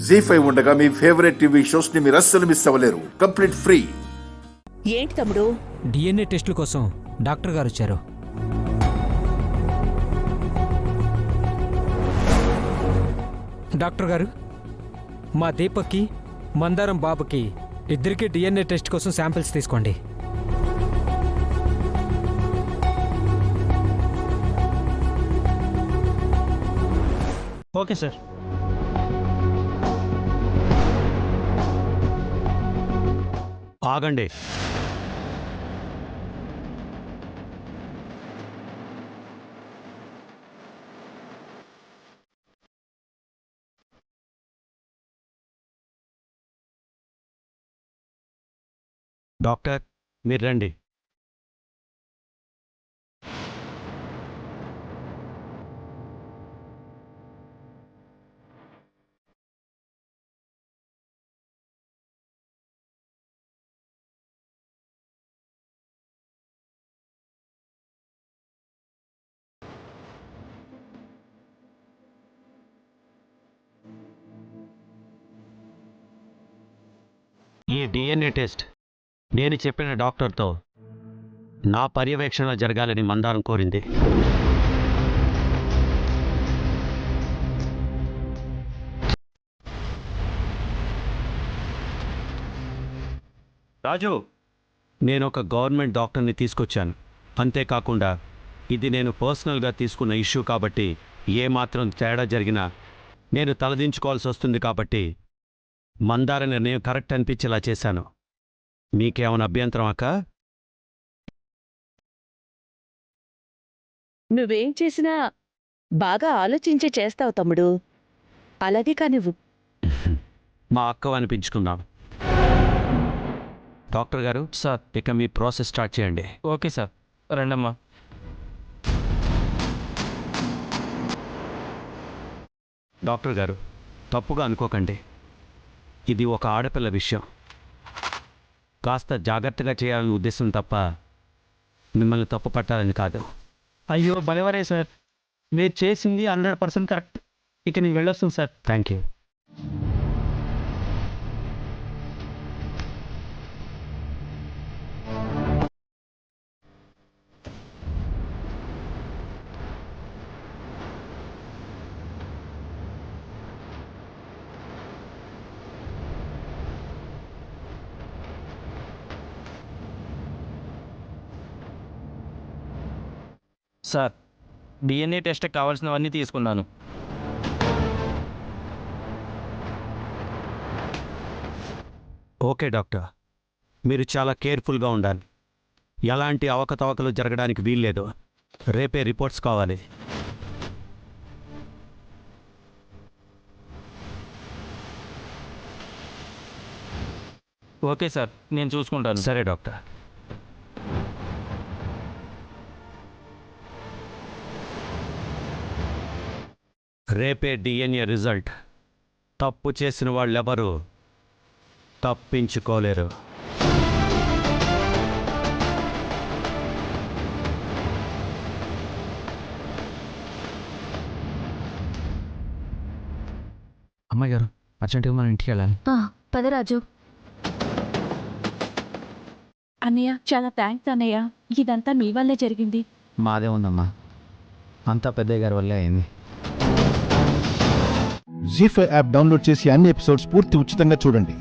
జీ5 ఉండగా మీ favourite TV shows ని మీరు అస్సలు మిస్ అవ్వలేరు. Complete free. ఏంటి తమ్ముడు? డిఎన్ఏ టెస్టుల కోసం డాక్టర్ గారు వచ్చారు. డాక్టర్ గారు, మా దీపక్కి మందారం బాబుకి ఇద్దరికి డిఎన్ఏ టెస్ట్ కోసం శాంపిల్స్ తీసుకోండి. Okay sir. ఆగండి. డాక్టర్, మీరు రండి. ఈ డిఎన్ఏ టెస్ట్ నేను చెప్పిన డాక్టర్తో నా పర్యవేక్షణ జరగాలని మందారం కోరింది. రాజు, నేను ఒక గవర్నమెంట్ డాక్టర్ని తీసుకొచ్చాను. అంతేకాకుండా ఇది నేను పర్సనల్గా తీసుకున్న ఇష్యూ కాబట్టి ఏమాత్రం తేడా జరిగినా నేను తలదించుకోవాల్సి వస్తుంది. కాబట్టి మందార నిర్ణయం కరెక్ట్ అనిపించేలా చేశాను. మీకేమైనా అభ్యంతరం అక్క? నువ్వేం చేసినా బాగా ఆలోచించి చేస్తావు తమ్ముడు. అలాగే కానివ్వు. మా అక్క అనిపించుకుందాం. డాక్టర్ గారు, సార్. ఇక మీ ప్రాసెస్ స్టార్ట్ చేయండి. ఓకే సార్, రండమ్మా. డాక్టర్ గారు, తప్పుగా అనుకోకండి. ఇది ఒక ఆడపిల్ల విషయం. కాస్త జాగ్రత్తగా చేయాలనే ఉద్దేశం తప్ప మిమ్మల్ని తప్పు పట్టాలని కాదు. అయ్యో బలవరే సార్, మీరు చేసింది 100% కరెక్ట్. ఇక నేను వెళ్ళొస్తాను sir. Thank you. Sir, DNA test కావాల్సినవన్నీ తీసుకున్నాను. ఓకే డాక్టర్, మీరు చాలా కేర్ఫుల్గా ఉండాలి. ఎలాంటి అవకతవకలు జరగడానికి వీల్లేదు. రేపే రిపోర్ట్స్ కావాలి. ఓకే సార్, నేను చూసుకుంటాను. సరే డాక్టర్. రేపే డిఎన్ఏ రిజల్ట్. తప్పు చేసిన వాళ్ళెవరూ తప్పించుకోలేరు. అమ్మాయి గారు, అర్జెంటుగా మనం ఇంటికి వెళ్ళాలి. పదరాజు. అన్నయ్య, చాలా థ్యాంక్స్ అన్నయ్య. ఇదంతా మీ వల్లే జరిగింది. మాదే ఉందమ్మా, అంతా పెద్దయ్య గారి వల్లే అయింది. జీ5 యాప్ డౌన్లోడ్ చేసి అన్ని ఎపిసోడ్స్ పూర్తి ఉచితంగా చూడండి.